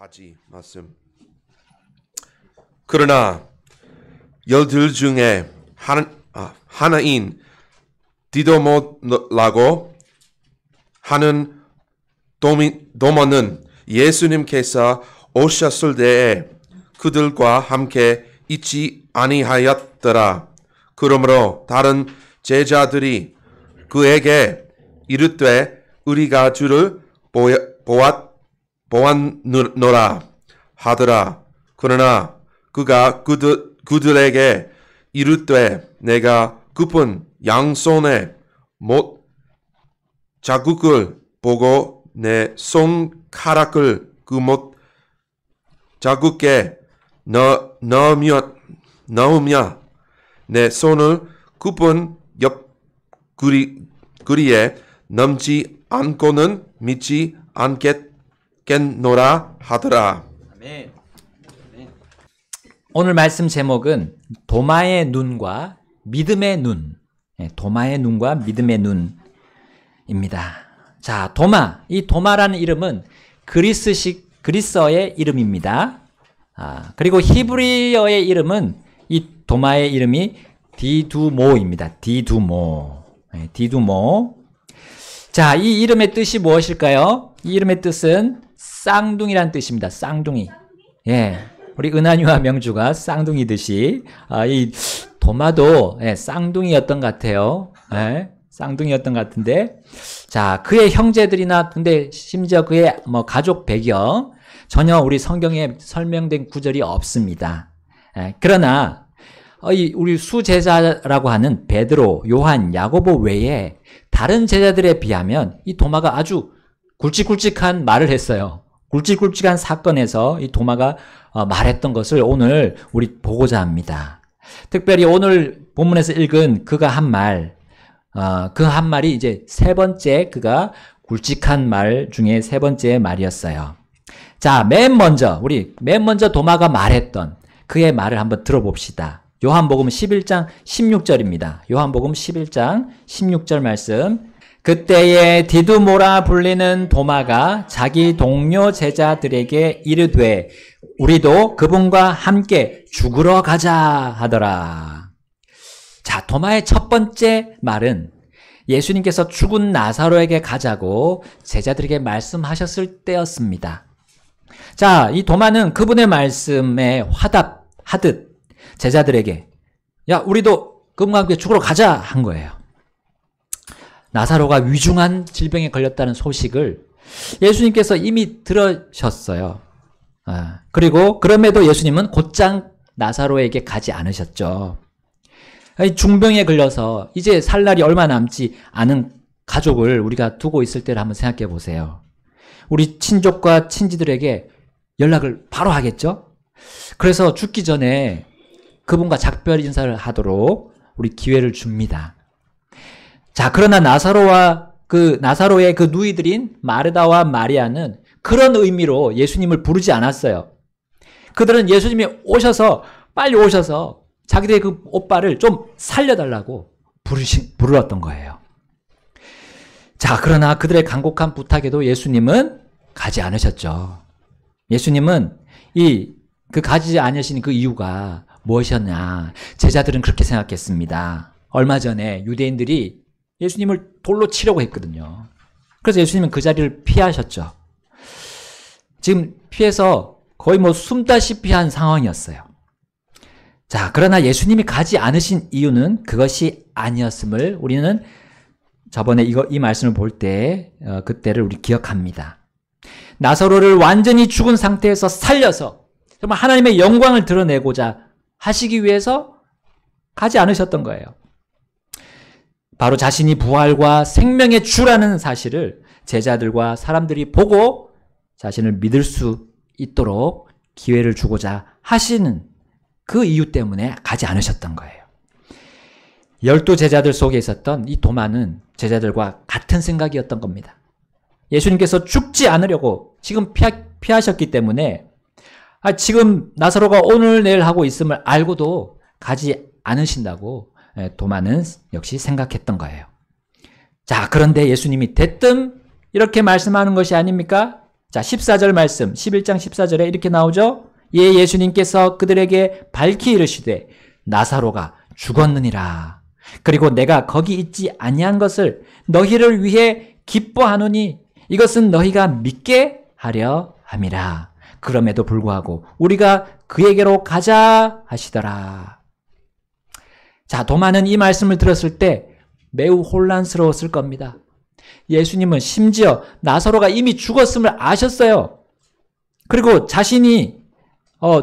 가지 말씀. 그러나 열둘 중에 하나인 디도모라고 하는 도모는 예수님께서 오셨을 때에 그들과 함께 있지 아니하였더라. 그러므로 다른 제자들이 그에게 이르되 우리가 주를 보았노라 하더라. 그러나 그가 그들에게 이르되 내가 급은 양손에 못 자국을 보고 내 손가락을 그 못 자국에 넣으며 내 손을 급은 옆구리에 넘지 않고는 믿지 않겠노라 하더라. 아멘. 오늘 말씀 제목은 도마의 눈과 믿음의 눈. 도마의 눈과 믿음의 눈입니다. 자, 도마. 이 도마라는 이름은 그리스어의 이름입니다. 그리고 히브리어의 이름은 이 도마의 이름이 디두모입니다. 디두모. 자, 이 이름의 뜻이 무엇일까요? 이 이름의 뜻은 쌍둥이란 뜻입니다. 쌍둥이. 예. 우리 은하유와 명주가 쌍둥이듯이 이 도마도 쌍둥이였던 것 같아요. 예. 쌍둥이였던 것 같은데, 자, 그의 형제들이나 근데 심지어 그의 가족 배경 전혀 우리 성경에 설명된 구절이 없습니다. 예. 그러나 우리 수제자라고 하는 베드로, 요한, 야고보 외에 다른 제자들에 비하면 이 도마가 아주 굵직굵직한 말을 했어요. 굵직굵직한 사건에서 이 도마가 말했던 것을 오늘 우리 보고자 합니다. 특별히 오늘 본문에서 읽은 그가 한 말, 그 한 말이 이제 세 번째 그가 굵직한 말 중에 세 번째 말이었어요. 자, 맨 먼저 도마가 말했던 그의 말을 한번 들어봅시다. 요한복음 11장 16절입니다. 요한복음 11장 16절 말씀. 그때에 디두모라 불리는 도마가 자기 동료 제자들에게 이르되 우리도 그분과 함께 죽으러 가자 하더라. 자, 도마의 첫 번째 말은 예수님께서 죽은 나사로에게 가자고 제자들에게 말씀하셨을 때였습니다. 자, 이 도마는 그분의 말씀에 화답하듯 제자들에게 야, 우리도 그분과 함께 죽으러 가자 한 거예요. 나사로가 위중한 질병에 걸렸다는 소식을 예수님께서 이미 들으셨어요. 그리고 그럼에도 예수님은 곧장 나사로에게 가지 않으셨죠. 중병에 걸려서 이제 살 날이 얼마 남지 않은 가족을 우리가 두고 있을 때를 한번 생각해 보세요. 우리 친족과 친지들에게 연락을 바로 하겠죠? 그래서 죽기 전에 그분과 작별 인사를 하도록 우리 기회를 줍니다. 자, 그러나 나사로의 그 누이들인 마르다와 마리아는 그런 의미로 예수님을 부르지 않았어요. 그들은 예수님이 빨리 오셔서 자기들의 그 오빠를 좀 살려달라고 부르렀던 거예요. 자, 그러나 그들의 간곡한 부탁에도 예수님은 가지 않으셨죠. 예수님은 가지 않으신 그 이유가 무엇이었냐. 제자들은 그렇게 생각했습니다. 얼마 전에 유대인들이 예수님을 돌로 치려고 했거든요. 그래서 예수님은 그 자리를 피하셨죠. 지금 피해서 거의 숨다시피 한 상황이었어요. 자, 그러나 예수님이 가지 않으신 이유는 그것이 아니었음을 우리는 저번에 이 말씀을 볼 때 그때를 우리 기억합니다. 나사로를 완전히 죽은 상태에서 살려서 정말 하나님의 영광을 드러내고자 하시기 위해서 가지 않으셨던 거예요. 바로 자신이 부활과 생명의 주라는 사실을 제자들과 사람들이 보고 자신을 믿을 수 있도록 기회를 주고자 하시는 그 이유 때문에 가지 않으셨던 거예요. 12 제자들 속에 있었던 이 도마는 제자들과 같은 생각이었던 겁니다. 예수님께서 죽지 않으려고 지금 피하셨기 때문에 지금 나사로가 오늘 내일 하고 있음을 알고도 가지 않으신다고 도마는 역시 생각했던 거예요. 자, 그런데 예수님이 대뜸 이렇게 말씀하는 것이 아닙니까? 자, 14절 말씀, 11장 14절에 이렇게 나오죠? 예, 예수님께서 그들에게 밝히 이르시되 나사로가 죽었느니라. 그리고 내가 거기 있지 아니한 것을 너희를 위해 기뻐하노니 이것은 너희가 믿게 하려 함이라. 그럼에도 불구하고 우리가 그에게로 가자 하시더라. 자, 도마는 이 말씀을 들었을 때 매우 혼란스러웠을 겁니다. 예수님은 심지어 나사로가 이미 죽었음을 아셨어요. 그리고 자신이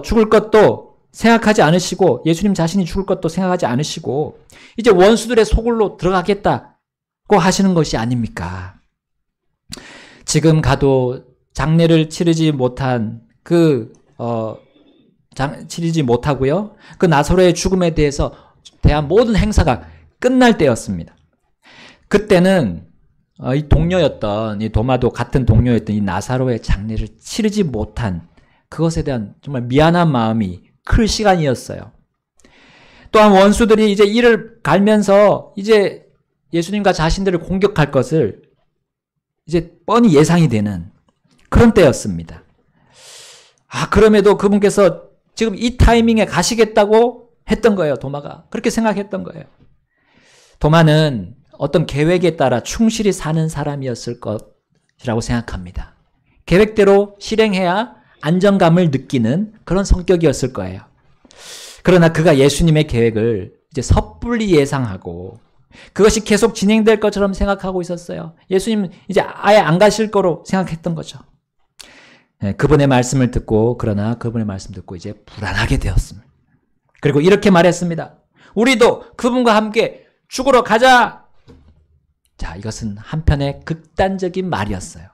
죽을 것도 생각하지 않으시고, 예수님 자신이 죽을 것도 생각하지 않으시고 이제 원수들의 소굴로 들어가겠다고 하시는 것이 아닙니까? 지금 가도 장례를 치르지 못한 치르지 못하고요, 그 나사로의 죽음에 대한 모든 행사가 끝날 때였습니다. 그때는 이 동료였던, 이 도마도 같은 동료였던 이 나사로의 장례를 치르지 못한 그것에 대한 정말 미안한 마음이 클 시간이었어요. 또한 원수들이 이제 이를 갈면서 이제 예수님과 자신들을 공격할 것을 이제 뻔히 예상이 되는 그런 때였습니다. 그럼에도 그분께서 지금 이 타이밍에 가시겠다고 했던 거예요. 도마가 그렇게 생각했던 거예요. 도마는 어떤 계획에 따라 충실히 사는 사람이었을 것이라고 생각합니다. 계획대로 실행해야 안정감을 느끼는 그런 성격이었을 거예요. 그러나 그가 예수님의 계획을 이제 섣불리 예상하고 그것이 계속 진행될 것처럼 생각하고 있었어요. 예수님 이제 아예 안 가실 거로 생각했던 거죠. 그분의 말씀을 듣고, 그러나 그분의 말씀 듣고 이제 불안하게 되었습니다. 그리고 이렇게 말했습니다. 우리도 그분과 함께 죽으러 가자. 자, 이것은 한편의 극단적인 말이었어요.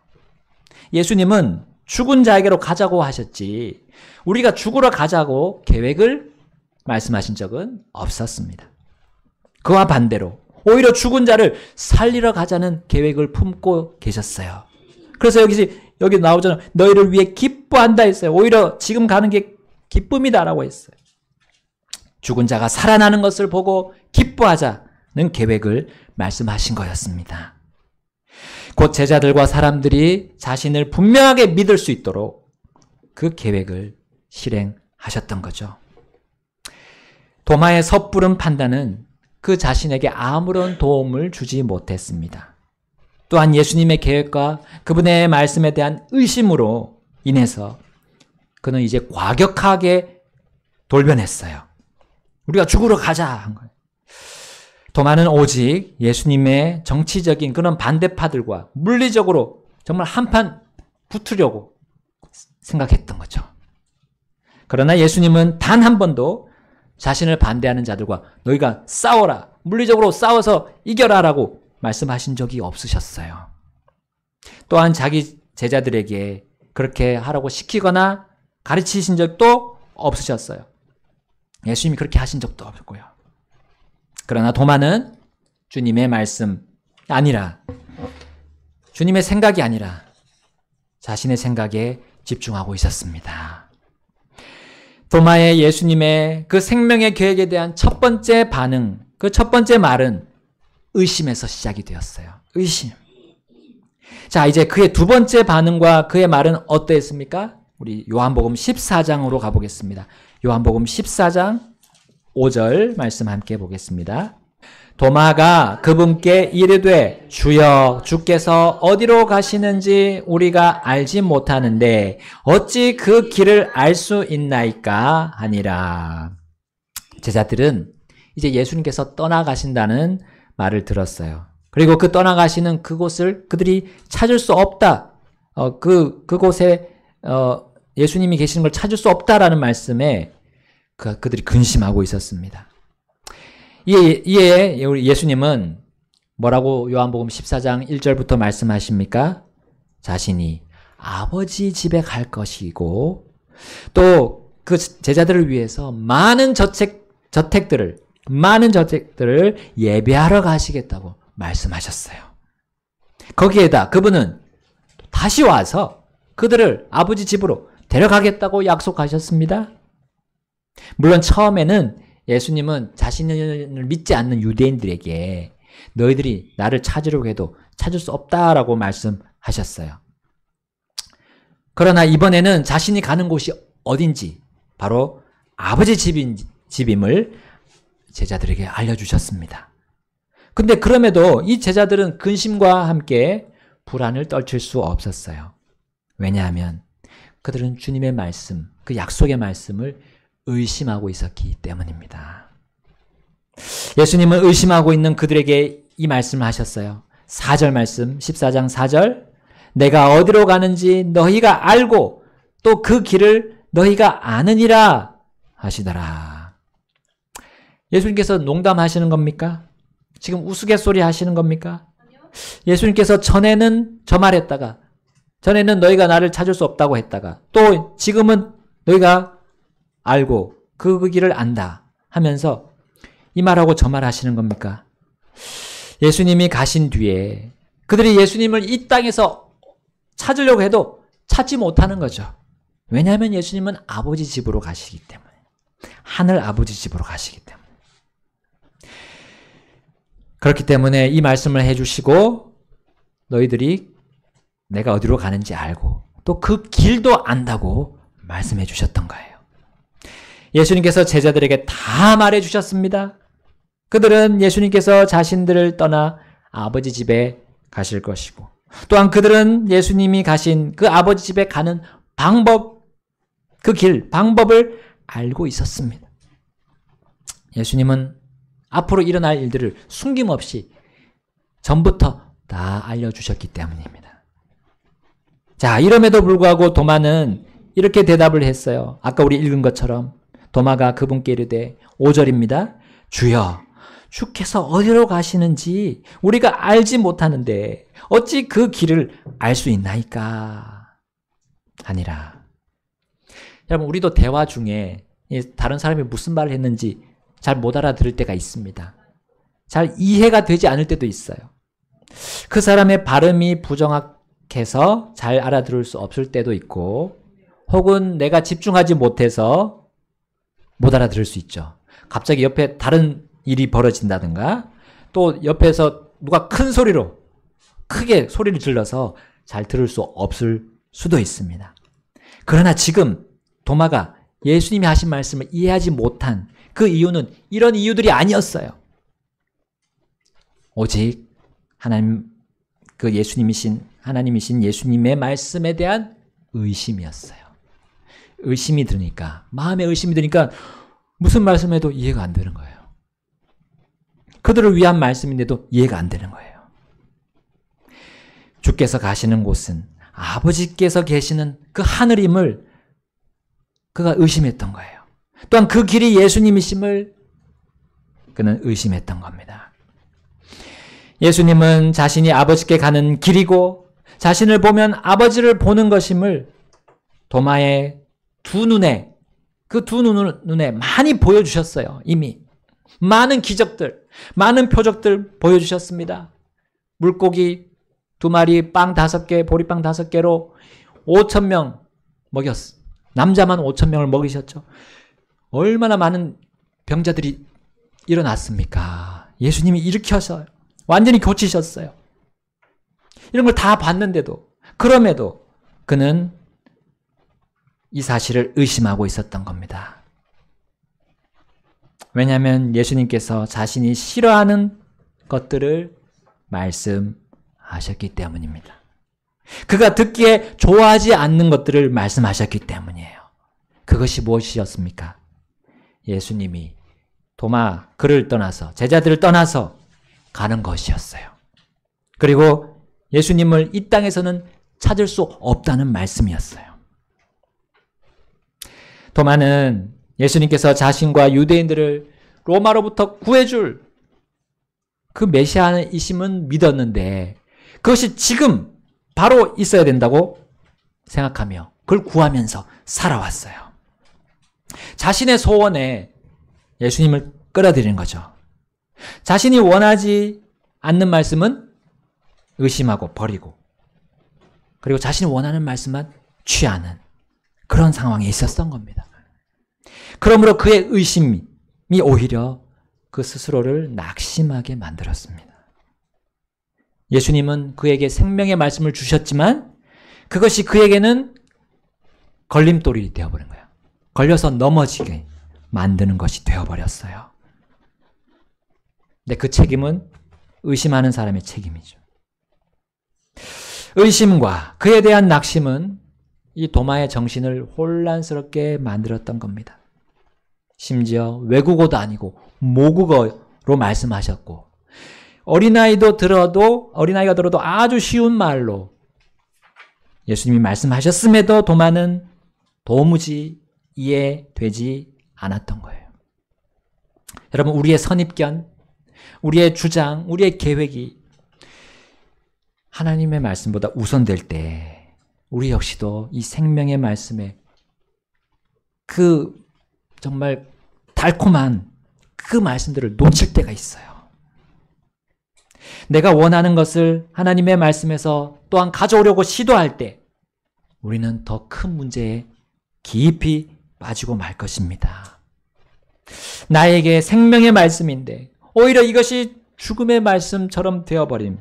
예수님은 죽은 자에게로 가자고 하셨지 우리가 죽으러 가자고 계획을 말씀하신 적은 없었습니다. 그와 반대로 오히려 죽은 자를 살리러 가자는 계획을 품고 계셨어요. 그래서 여기 나오잖아요. 너희를 위해 기뻐한다 했어요. 오히려 지금 가는 게 기쁨이다라고 했어요. 죽은 자가 살아나는 것을 보고 기뻐하자는 계획을 말씀하신 거였습니다. 곧 제자들과 사람들이 자신을 분명하게 믿을 수 있도록 그 계획을 실행하셨던 거죠. 도마의 섣부른 판단은 그 자신에게 아무런 도움을 주지 못했습니다. 또한 예수님의 계획과 그분의 말씀에 대한 의심으로 인해서 그는 이제 과격하게 돌변했어요. 우리가 죽으러 가자 한 거예요. 도마는 오직 예수님의 정치적인 그런 반대파들과 물리적으로 정말 한판 붙으려고 생각했던 거죠. 그러나 예수님은 단 한 번도 자신을 반대하는 자들과 너희가 싸워라, 물리적으로 싸워서 이겨라라고 말씀하신 적이 없으셨어요. 또한 자기 제자들에게 그렇게 하라고 시키거나 가르치신 적도 없으셨어요. 예수님이 그렇게 하신 적도 없고요. 그러나 도마는 주님의 말씀 아니라, 주님의 생각이 아니라 자신의 생각에 집중하고 있었습니다. 도마의 예수님의 그 생명의 계획에 대한 첫 번째 반응, 그 첫 번째 말은 의심에서 시작이 되었어요. 의심. 자, 이제 그의 두 번째 반응과 그의 말은 어떠했습니까? 우리 요한복음 14장으로 가보겠습니다. 요한복음 14장 5절 말씀 함께 보겠습니다. 도마가 그분께 이르되 주여, 주께서 어디로 가시는지 우리가 알지 못하는데 어찌 그 길을 알 수 있나이까 하니라. 제자들은 이제 예수님께서 떠나가신다는 말을 들었어요. 그리고 그 떠나가시는 그곳을 그들이 찾을 수 없다. 그곳에 예수님이 계시는 걸 찾을 수 없다라는 말씀에 그들이 근심하고 있었습니다. 이에 우리 예수님은 뭐라고 요한복음 14장 1절부터 말씀하십니까? 자신이 아버지 집에 갈 것이고 또 그 제자들을 위해서 많은 저택들을 예배하러 가시겠다고 말씀하셨어요. 거기에다 그분은 다시 와서 그들을 아버지 집으로 데려가겠다고 약속하셨습니다. 물론 처음에는 예수님은 자신을 믿지 않는 유대인들에게 너희들이 나를 찾으려고 해도 찾을 수 없다라고 말씀하셨어요. 그러나 이번에는 자신이 가는 곳이 어딘지, 바로 아버지 집임을 제자들에게 알려주셨습니다. 근데 그럼에도 이 제자들은 근심과 함께 불안을 떨칠 수 없었어요. 왜냐하면 그들은 주님의 말씀, 그 약속의 말씀을 의심하고 있었기 때문입니다. 예수님은 의심하고 있는 그들에게 이 말씀을 하셨어요. 4절 말씀, 14장 4절. 내가 어디로 가는지 너희가 알고 또 그 길을 너희가 아느니라 하시더라. 예수님께서 농담하시는 겁니까? 지금 우스갯소리 하시는 겁니까? 예수님께서 전에는 저 말했다가, 전에는 너희가 나를 찾을 수 없다고 했다가, 또 지금은 너희가 알고 그 길을 안다 하면서 이 말하고 저 말 하시는 겁니까? 예수님이 가신 뒤에 그들이 예수님을 이 땅에서 찾으려고 해도 찾지 못하는 거죠. 왜냐하면 예수님은 아버지 집으로 가시기 때문에, 하늘 아버지 집으로 가시기 때문에. 그렇기 때문에 이 말씀을 해주시고 너희들이 내가 어디로 가는지 알고 또 그 길도 안다고 말씀해 주셨던 거예요. 예수님께서 제자들에게 다 말해 주셨습니다. 그들은 예수님께서 자신들을 떠나 아버지 집에 가실 것이고, 또한 그들은 예수님이 가신 그 아버지 집에 가는 방법, 그 길, 방법을 알고 있었습니다. 예수님은 앞으로 일어날 일들을 숨김없이 전부터 다 알려주셨기 때문입니다. 자, 이럼에도 불구하고 도마는 이렇게 대답을 했어요. 아까 우리 읽은 것처럼 도마가 그분께 이르되 5절입니다. 주여, 주께서 어디로 가시는지 우리가 알지 못하는데 어찌 그 길을 알 수 있나이까 하니라. 여러분, 우리도 대화 중에 다른 사람이 무슨 말을 했는지 잘 못 알아들을 때가 있습니다. 잘 이해가 되지 않을 때도 있어요. 그 사람의 발음이 부정확해서 잘 알아들을 수 없을 때도 있고, 혹은 내가 집중하지 못해서 못 알아들을 수 있죠. 갑자기 옆에 다른 일이 벌어진다든가, 또 옆에서 누가 큰 소리로 크게 소리를 질러서 잘 들을 수 없을 수도 있습니다. 그러나 지금 도마가 예수님이 하신 말씀을 이해하지 못한 그 이유는 이런 이유들이 아니었어요. 오직 하나님이신 예수님의 말씀에 대한 의심이었어요. 의심이 드니까, 마음에 의심이 드니까 무슨 말씀해도 이해가 안 되는 거예요. 그들을 위한 말씀인데도 이해가 안 되는 거예요. 주께서 가시는 곳은 아버지께서 계시는 그 하늘임을 그가 의심했던 거예요. 또한 그 길이 예수님이심을 그는 의심했던 겁니다. 예수님은 자신이 아버지께 가는 길이고 자신을 보면 아버지를 보는 것임을 도마의 두 눈에, 그 두 눈에 많이 보여주셨어요. 이미 많은 기적들, 많은 표적들 보여주셨습니다. 물고기 2마리, 빵 5개, 보리빵 5개로 5,000명 먹였어. 남자만 5,000명을 먹이셨죠. 얼마나 많은 병자들이 일어났습니까? 예수님이 일으켜서 완전히 고치셨어요. 이런 걸 다 봤는데도, 그럼에도 그는 이 사실을 의심하고 있었던 겁니다. 왜냐하면 예수님께서 자신이 싫어하는 것들을 말씀하셨기 때문입니다. 그가 듣기에 좋아하지 않는 것들을 말씀하셨기 때문이에요. 그것이 무엇이었습니까? 예수님이 도마, 그를 떠나서, 제자들을 떠나서 가는 것이었어요. 그리고 예수님을 이 땅에서는 찾을 수 없다는 말씀이었어요. 도마는 예수님께서 자신과 유대인들을 로마로부터 구해줄 그 메시아이심은 믿었는데 그것이 지금 바로 있어야 된다고 생각하며 그걸 구하면서 살아왔어요. 자신의 소원에 예수님을 끌어들이는 거죠. 자신이 원하지 않는 말씀은 의심하고 버리고, 그리고 자신이 원하는 말씀만 취하는 그런 상황에 있었던 겁니다. 그러므로 그의 의심이 오히려 그 스스로를 낙심하게 만들었습니다. 예수님은 그에게 생명의 말씀을 주셨지만 그것이 그에게는 걸림돌이 되어버린 거예요. 걸려서 넘어지게 만드는 것이 되어버렸어요. 근데 그 책임은 의심하는 사람의 책임이죠. 의심과 그에 대한 낙심은 이 도마의 정신을 혼란스럽게 만들었던 겁니다. 심지어 외국어도 아니고 모국어로 말씀하셨고 어린아이가 들어도 아주 쉬운 말로 예수님이 말씀하셨음에도 도마는 도무지 이해되지 않았던 거예요. 여러분, 우리의 선입견, 우리의 주장, 우리의 계획이 하나님의 말씀보다 우선될 때 우리 역시도 이 생명의 말씀에 그 정말 달콤한 그 말씀들을 놓칠 때가 있어요. 내가 원하는 것을 하나님의 말씀에서 또한 가져오려고 시도할 때 우리는 더 큰 문제에 깊이 빠지고 말 것입니다. 나에게 생명의 말씀인데 오히려 이것이 죽음의 말씀처럼 되어버리는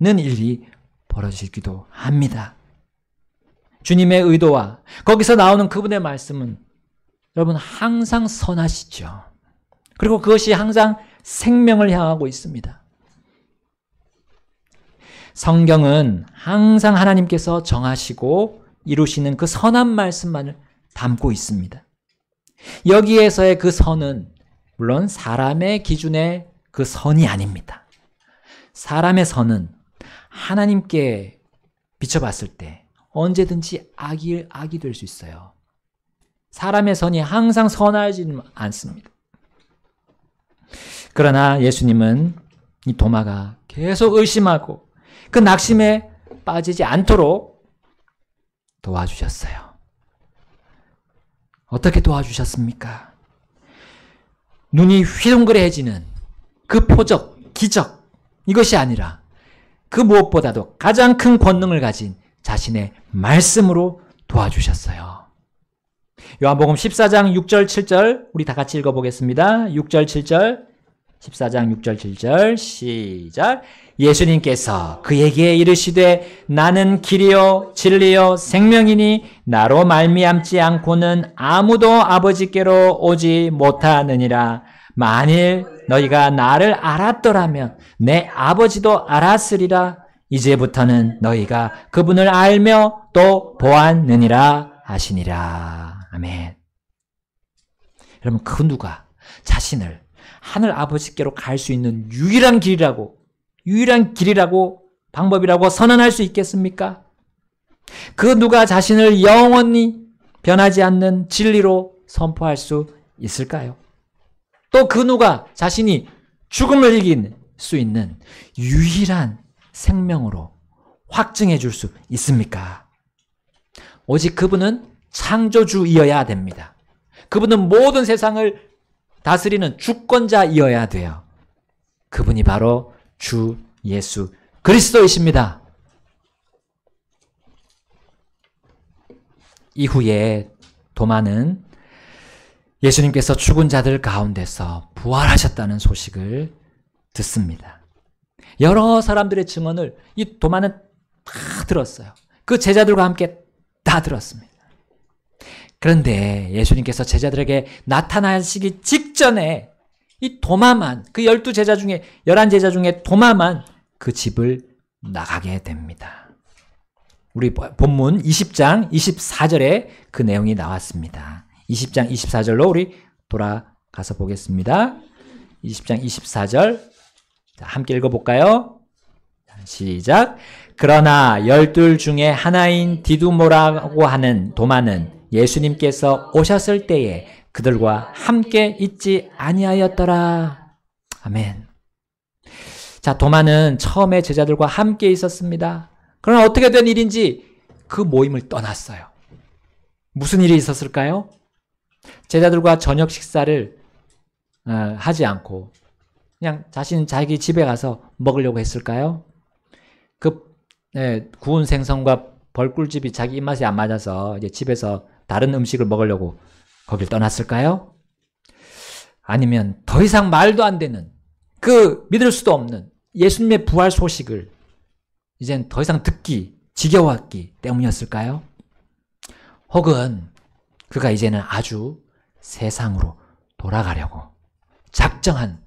일이 벌어지기도 합니다. 주님의 의도와 거기서 나오는 그분의 말씀은 여러분 항상 선하시죠. 그리고 그것이 항상 생명을 향하고 있습니다. 성경은 항상 하나님께서 정하시고 이루시는 그 선한 말씀만을 담고 있습니다. 여기에서의 그 선은 물론 사람의 기준의 그 선이 아닙니다. 사람의 선은 하나님께 비춰봤을 때 언제든지 악이 될 수 있어요. 사람의 선이 항상 선하지는 않습니다. 그러나 예수님은 이 도마가 계속 의심하고 그 낙심에 빠지지 않도록 도와주셨어요. 어떻게 도와주셨습니까? 눈이 휘둥그레해지는 그 표적, 기적, 이것이 아니라 그 무엇보다도 가장 큰 권능을 가진 자신의 말씀으로 도와주셨어요. 요한복음 14장 6절 7절 우리 다 같이 읽어보겠습니다. 6절 7절 14장 6절 7절 시작. 예수님께서 그에게 이르시되 나는 길이요 진리요 생명이니 나로 말미암지 않고는 아무도 아버지께로 오지 못하느니라. 만일 너희가 나를 알았더라면 내 아버지도 알았으리라. 이제부터는 너희가 그분을 알며 또 보았느니라 하시니라. 아멘. 여러분, 그 누가 자신을 하늘 아버지께로 갈 수 있는 유일한 길이라고 방법이라고 선언할 수 있겠습니까? 그 누가 자신을 영원히 변하지 않는 진리로 선포할 수 있을까요? 또 그 누가 자신이 죽음을 이길 수 있는 유일한 생명으로 확증해 줄 수 있습니까? 오직 그분은 창조주이어야 됩니다. 그분은 모든 세상을 다스리는 주권자이어야 돼요. 그분이 바로 주 예수 그리스도이십니다. 이후에 도마는 예수님께서 죽은 자들 가운데서 부활하셨다는 소식을 듣습니다. 여러 사람들의 증언을 이 도마는 다 들었어요. 그 제자들과 함께 다 들었습니다. 그런데 예수님께서 제자들에게 나타나시기 직전에 이 도마만, 그 12제자 중에 11제자 중에 도마만 그 집을 나가게 됩니다. 우리 본문 20장 24절에 그 내용이 나왔습니다. 20장 24절로 우리 돌아가서 보겠습니다. 20장 24절 함께 읽어볼까요? 시작. 그러나 12 중에 하나인 디두모라고 하는 도마는 예수님께서 오셨을 때에 그들과 함께 있지 아니하였더라. 아멘. 자, 도마는 처음에 제자들과 함께 있었습니다. 그러나 어떻게 된 일인지 그 모임을 떠났어요. 무슨 일이 있었을까요? 제자들과 저녁 식사를 하지 않고 그냥 자기 집에 가서 먹으려고 했을까요? 구운 생선과 벌꿀집이 자기 입맛에 안 맞아서 이제 집에서 다른 음식을 먹으려고 거길 떠났을까요? 아니면 더 이상 말도 안 되는 그 믿을 수도 없는 예수님의 부활 소식을 이젠 더 이상 듣기 지겨웠기 때문이었을까요? 혹은 그가 이제는 아주 세상으로 돌아가려고 작정한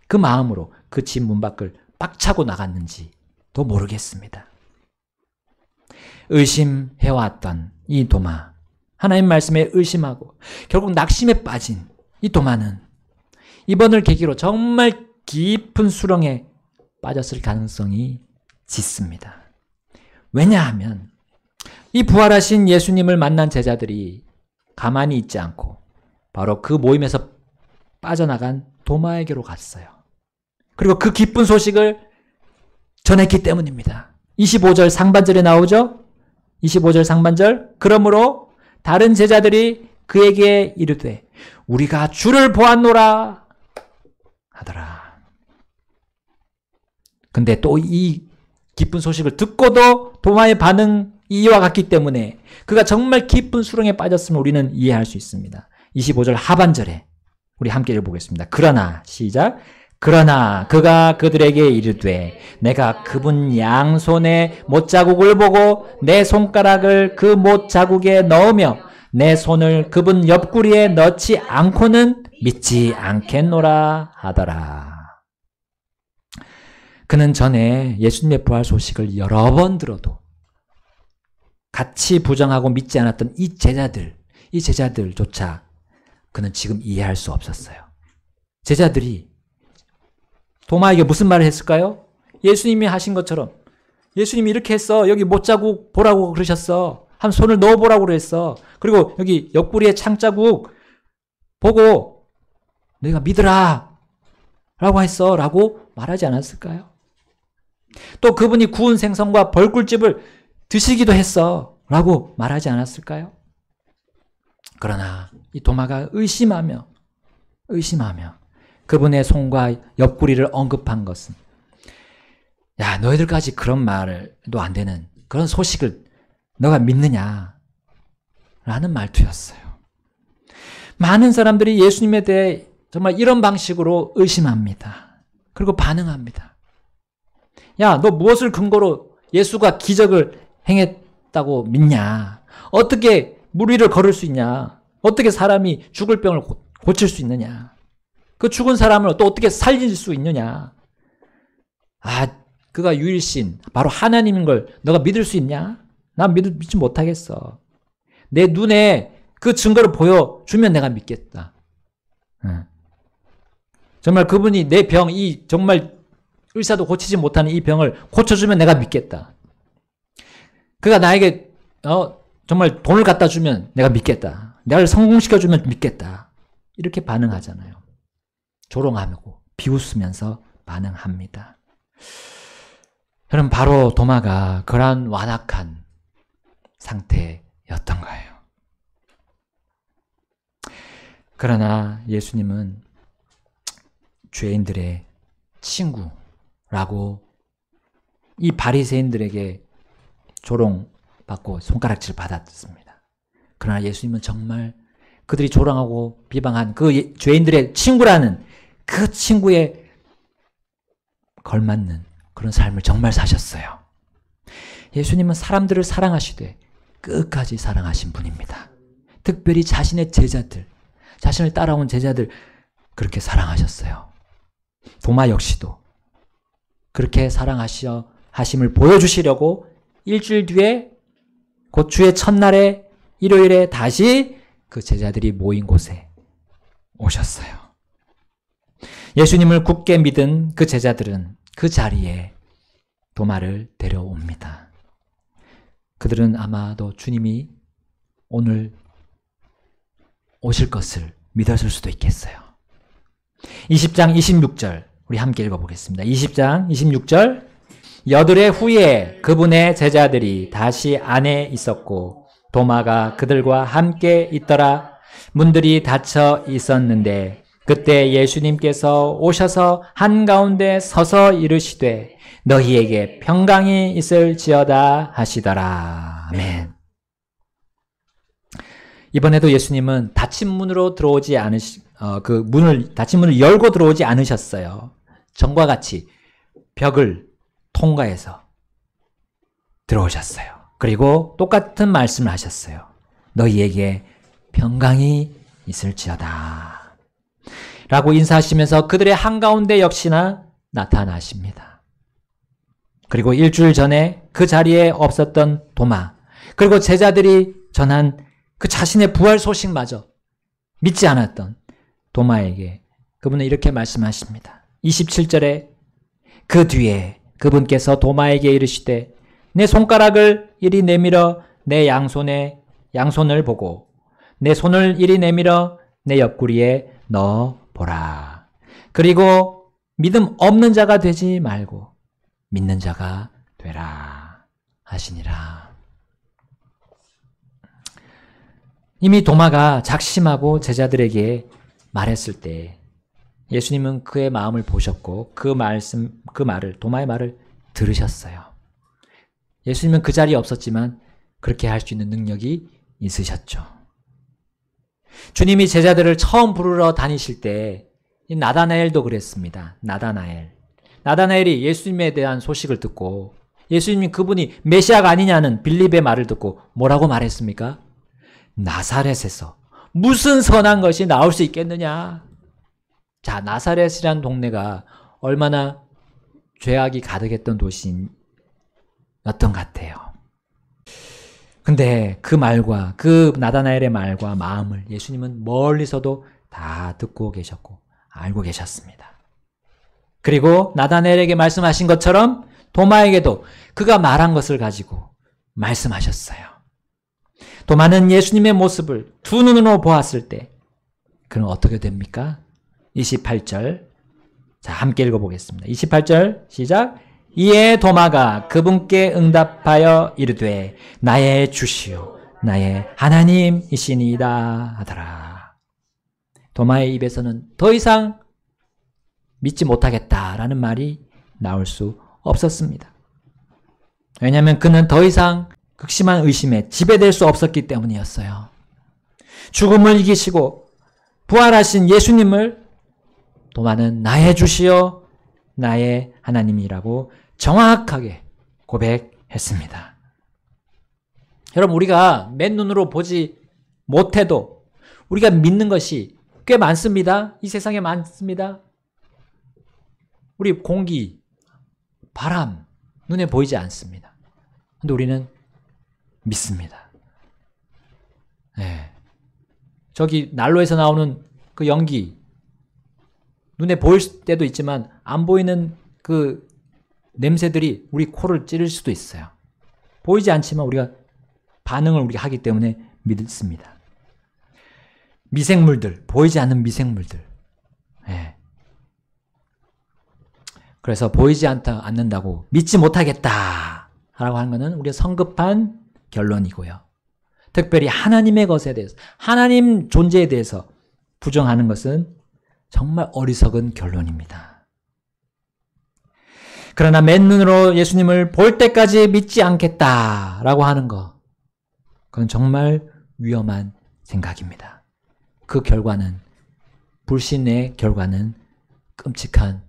그 마음으로 그 집 문 밖을 빡차고 나갔는지도 모르겠습니다. 의심해왔던 이 도마, 하나님 말씀에 의심하고 결국 낙심에 빠진 이 도마는 이번을 계기로 정말 깊은 수렁에 빠졌을 가능성이 짙습니다. 왜냐하면 이 부활하신 예수님을 만난 제자들이 가만히 있지 않고 바로 그 모임에서 빠져나간 도마에게로 갔어요. 그리고 그 기쁜 소식을 전했기 때문입니다. 25절 상반절에 나오죠? 25절 상반절. 그러므로 다른 제자들이 그에게 이르되 우리가 주를 보았노라 하더라. 근데 또 이 기쁜 소식을 듣고도 도마의 반응이 이와 같기 때문에 그가 정말 깊은 수렁에 빠졌음을 우리는 이해할 수 있습니다. 25절 하반절에 우리 함께 읽어보겠습니다. 그러나 시작. 그러나 그가 그들에게 이르되 내가 그분 양손에 못자국을 보고 내 손가락을 그 못자국에 넣으며 내 손을 그분 옆구리에 넣지 않고는 믿지 않겠노라 하더라. 그는 전에 예수님의 부활 소식을 여러 번 들어도 같이 부정하고 믿지 않았던 이 제자들조차 그는 지금 이해할 수 없었어요. 제자들이 도마에게 무슨 말을 했을까요? 예수님이 하신 것처럼 예수님이 이렇게 했어. 여기 못자국 보라고 그러셨어. 한 손을 넣어보라고 그랬어. 그리고 여기 옆구리에 창자국 보고 너희가 믿으라 라고 했어 라고 말하지 않았을까요? 또 그분이 구운 생선과 벌꿀집을 드시기도 했어 라고 말하지 않았을까요? 그러나 이 도마가 의심하며 그분의 손과 옆구리를 언급한 것은 야 너희들까지 그런 말도 안 되는 그런 소식을 너가 믿느냐 라는 말투였어요. 많은 사람들이 예수님에 대해 정말 이런 방식으로 의심합니다. 그리고 반응합니다. 야, 너 무엇을 근거로 예수가 기적을 행했다고 믿냐? 어떻게 물 위를 걸을 수 있냐? 어떻게 사람이 죽을 병을 고칠 수 있느냐? 그 죽은 사람을 또 어떻게 살릴 수 있느냐? 아, 그가 유일신, 바로 하나님인 걸 너가 믿을 수 있냐? 난 믿지 못하겠어. 내 눈에 그 증거를 보여주면 내가 믿겠다. 정말 그분이 내 병, 이 정말 의사도 고치지 못하는 이 병을 고쳐주면 내가 믿겠다. 그가 나에게 정말 돈을 갖다 주면 내가 믿겠다. 나를 성공시켜주면 믿겠다. 이렇게 반응하잖아요. 조롱하고 비웃으면서 반응합니다. 여러분 바로 도마가 그러한 완악한 상태였던 거예요. 그러나 예수님은 죄인들의 친구라고 이 바리새인들에게 조롱받고 손가락질 받았습니다. 그러나 예수님은 정말 그들이 조롱하고 비방한 그 죄인들의 친구라는 그 친구에 걸맞는 그런 삶을 정말 사셨어요. 예수님은 사람들을 사랑하시되 끝까지 사랑하신 분입니다. 특별히 자신의 제자들, 자신을 따라온 제자들 그렇게 사랑하셨어요. 도마 역시도 그렇게 사랑하심을 보여주시려고 일주일 뒤에 곧 주의 첫날에 일요일에 다시 그 제자들이 모인 곳에 오셨어요. 예수님을 굳게 믿은 그 제자들은 그 자리에 도마를 데려옵니다. 그들은 아마도 주님이 오늘 오실 것을 믿었을 수도 있겠어요. 20장 26절 우리 함께 읽어보겠습니다. 20장 26절 여드레 후에 그분의 제자들이 다시 안에 있었고 도마가 그들과 함께 있더라. 문들이 닫혀 있었는데 그때 예수님께서 오셔서 한가운데 서서 이르시되 너희에게 평강이 있을지어다 하시더라. 아멘. 이번에도 예수님은 닫힌 문으로 들어오지 닫힌 문을 열고 들어오지 않으셨어요. 전과 같이 벽을 통과해서 들어오셨어요. 그리고 똑같은 말씀을 하셨어요. 너희에게 평강이 있을지어다. 라고 인사하시면서 그들의 한가운데 역시나 나타나십니다. 그리고 일주일 전에 그 자리에 없었던 도마, 그리고 제자들이 전한 그 자신의 부활 소식마저 믿지 않았던 도마에게 그분은 이렇게 말씀하십니다. 27절에 그 뒤에 그분께서 도마에게 이르시되 내 손가락을 이리 내밀어 내 양손을 보고 내 손을 이리 내밀어 내 옆구리에 넣어 보라. 그리고 믿음 없는 자가 되지 말고 믿는 자가 되라 하시니라. 이미 도마가 작심하고 제자들에게 말했을 때 예수님은 그의 마음을 보셨고 도마의 말을 들으셨어요. 예수님은 그 자리에 없었지만 그렇게 할 수 있는 능력이 있으셨죠. 주님이 제자들을 처음 부르러 다니실 때 나다나엘도 그랬습니다. 나다나엘이 예수님에 대한 소식을 듣고 예수님이 그분이 메시아가 아니냐는 빌립의 말을 듣고 뭐라고 말했습니까? 나사렛에서 무슨 선한 것이 나올 수 있겠느냐. 자, 나사렛이란 동네가 얼마나 죄악이 가득했던 도시였던 것 같아요. 근데 그 말과 그 나다나엘의 말과 마음을 예수님은 멀리서도 다 듣고 계셨고 알고 계셨습니다. 그리고 나다나엘에게 말씀하신 것처럼 도마에게도 그가 말한 것을 가지고 말씀하셨어요. 도마는 예수님의 모습을 두 눈으로 보았을 때 그는 어떻게 됩니까? 28절. 자, 함께 읽어보겠습니다. 28절 시작. 이에 도마가 그분께 응답하여 이르되 나의 주시오 나의 하나님이시니이다 하더라. 도마의 입에서는 더 이상 믿지 못하겠다라는 말이 나올 수 없었습니다. 왜냐하면 그는 더 이상 극심한 의심에 지배될 수 없었기 때문이었어요. 죽음을 이기시고 부활하신 예수님을 도마는 나의 주시오 나의 하나님이라고 정확하게 고백했습니다. 여러분, 우리가 맨눈으로 보지 못해도 우리가 믿는 것이 꽤 많습니다. 이 세상에 많습니다. 우리 공기, 바람, 눈에 보이지 않습니다. 근데 우리는 믿습니다. 네. 저기 난로에서 나오는 그 연기, 눈에 보일 때도 있지만 안 보이는 그 냄새들이 우리 코를 찌를 수도 있어요. 보이지 않지만 우리가 반응을 우리가 하기 때문에 믿습니다. 미생물들, 보이지 않는 미생물들. 네. 그래서 보이지 않는다고 믿지 못하겠다 라고 하는 것은 우리가 성급한 결론이고요. 특별히 하나님의 것에 대해서, 하나님 존재에 대해서 부정하는 것은 정말 어리석은 결론입니다. 그러나 맨눈으로 예수님을 볼 때까지 믿지 않겠다라고 하는 것, 그건 정말 위험한 생각입니다. 그 결과는, 불신의 결과는 끔찍한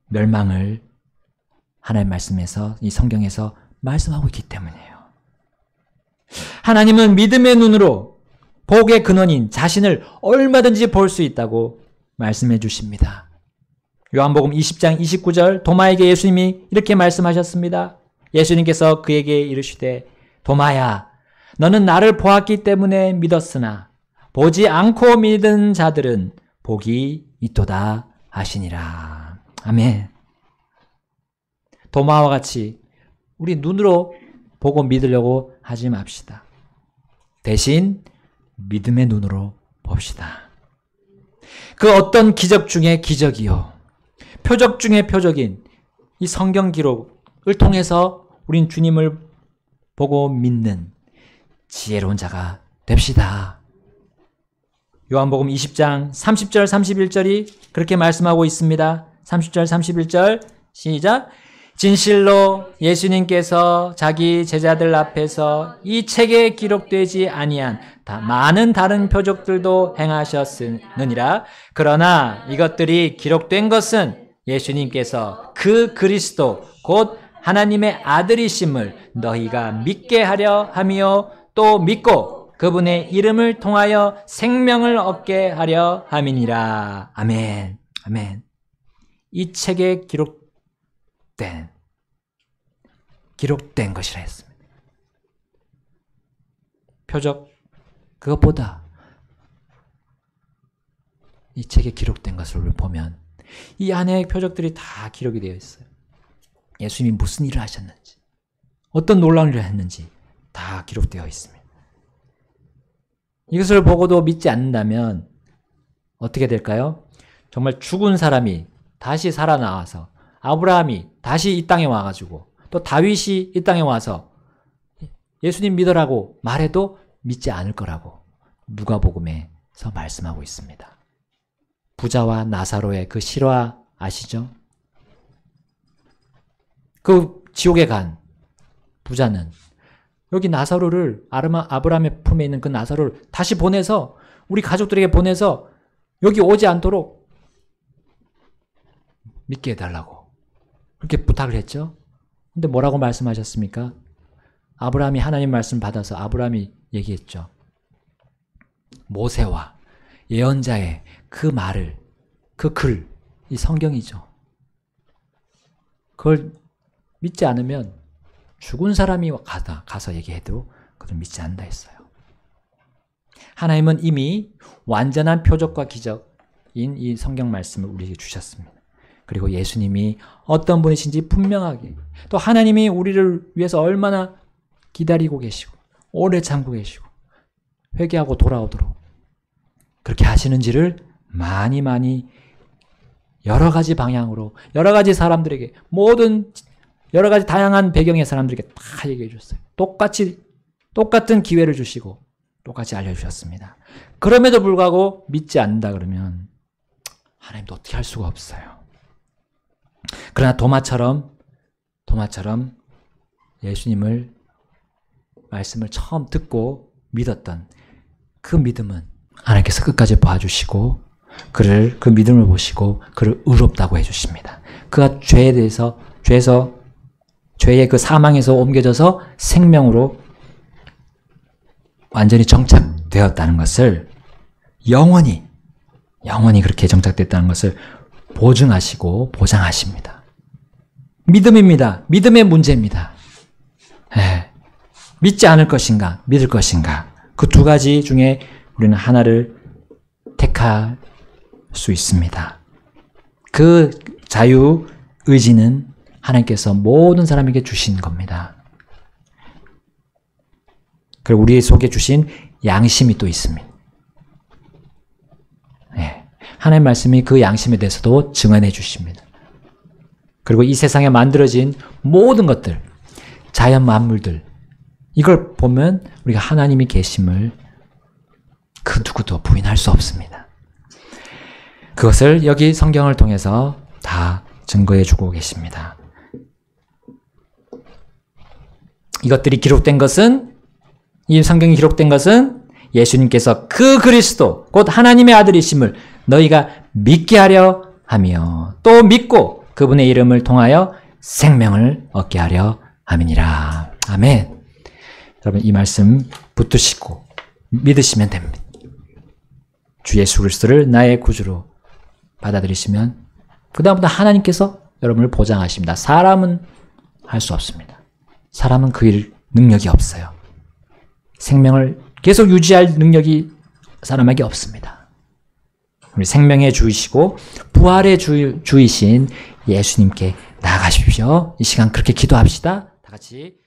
멸망을 하나님 말씀에서, 이 성경에서 말씀하고 있기 때문이에요. 하나님은 믿음의 눈으로 복의 근원인 자신을 얼마든지 볼 수 있다고 말씀해 주십니다. 요한복음 20장 29절 도마에게 예수님이 이렇게 말씀하셨습니다. 예수님께서 그에게 이르시되 도마야 너는 나를 보았기 때문에 믿었으나 보지 않고 믿은 자들은 복이 있도다 하시니라. 아멘. 도마와 같이 우리 눈으로 보고 믿으려고 하지 맙시다. 대신 믿음의 눈으로 봅시다. 그 어떤 기적 중에 기적이요, 표적 중에 표적인 이 성경 기록을 통해서 우린 주님을 보고 믿는 지혜로운 자가 됩시다. 요한복음 20장 30절 31절이 그렇게 말씀하고 있습니다. 30절 31절 시작. 진실로 예수님께서 자기 제자들 앞에서 이 책에 기록되지 아니한 많은 다른 표적들도 행하셨느니라. 그러나 이것들이 기록된 것은 예수님께서 그 그리스도 곧 하나님의 아들이심을 너희가 믿게 하려 함이요 또 믿고 그분의 이름을 통하여 생명을 얻게 하려 함이니라. 아멘. 아멘. 이 책에 기록된 것이라 했습니다. 표적, 그것보다 이 책에 기록된 것을 보면 이 안에 표적들이 다 기록이 되어 있어요. 예수님이 무슨 일을 하셨는지, 어떤 놀라운 일을 했는지 다 기록되어 있습니다. 이것을 보고도 믿지 않는다면 어떻게 될까요? 정말 죽은 사람이 다시 살아나와서, 아브라함이 다시 이 땅에 와가지고, 또 다윗이 이 땅에 와서 예수님 믿으라고 말해도 믿지 않을 거라고 누가복음에서 말씀하고 있습니다. 부자와 나사로의 그 실화 아시죠? 그 지옥에 간 부자는 여기 나사로를, 아브라함의 품에 있는 그 나사로를 다시 보내서, 우리 가족들에게 보내서 여기 오지 않도록 믿게 해달라고 그렇게 부탁을 했죠. 근데 뭐라고 말씀하셨습니까? 아브라함이 하나님 말씀 받아서 아브라함이 얘기했죠. 모세와 예언자의 그 말을, 그 글, 이 성경이죠. 그걸 믿지 않으면 죽은 사람이 가서 얘기해도 그걸 믿지 않는다 했어요. 하나님은 이미 완전한 표적과 기적인 이 성경 말씀을 우리에게 주셨습니다. 그리고 예수님이 어떤 분이신지 분명하게, 또 하나님이 우리를 위해서 얼마나 기다리고 계시고 오래 참고 계시고 회개하고 돌아오도록 그렇게 하시는지를 많이 여러 가지 방향으로, 여러 가지 사람들에게, 모든 여러 가지 다양한 배경의 사람들에게 다 얘기해 주셨어요. 똑같은 기회를 주시고 똑같이 알려주셨습니다. 그럼에도 불구하고 믿지 않는다 그러면 하나님도 어떻게 할 수가 없어요. 그러나 도마처럼 예수님을 말씀을 처음 듣고 믿었던 그 믿음은 하나님께서 끝까지 봐주시고 그 믿음을 보시고 그를 의롭다고 해주십니다. 그가 죄의 그 사망에서 옮겨져서 생명으로 완전히 정착되었다는 것을, 영원히 그렇게 정착됐다는 것을 보증하시고 보장하십니다. 믿음입니다. 믿음의 문제입니다. 믿지 않을 것인가, 믿을 것인가, 그 두 가지 중에 우리는 하나를 택할 수 있습니다. 그 자유 의지는 하나님께서 모든 사람에게 주신 겁니다. 그리고 우리 속에 주신 양심이 또 있습니다. 하나님 말씀이 그 양심에 대해서도 증언해 주십니다. 그리고 이 세상에 만들어진 모든 것들, 자연 만물들, 이걸 보면 우리가 하나님이 계심을 그 누구도 부인할 수 없습니다. 그것을 여기 성경을 통해서 다 증거해 주고 계십니다. 이것들이 기록된 것은, 이 성경이 기록된 것은 예수님께서 그 그리스도 곧 하나님의 아들이심을 너희가 믿게 하려 하며 또 믿고 그분의 이름을 통하여 생명을 얻게 하려 함이니라. 아멘. 여러분, 이 말씀 붙드시고 믿으시면 됩니다. 주 예수 그리스도를 나의 구주로 받아들이시면 그 다음부터 하나님께서 여러분을 보장하십니다. 사람은 할 수 없습니다. 사람은 그 일 능력이 없어요. 생명을 계속 유지할 능력이 사람에게 없습니다. 우리 생명의 주이시고 부활의 주이신 예수님께 나아가십시오. 이 시간 그렇게 기도합시다. 다 같이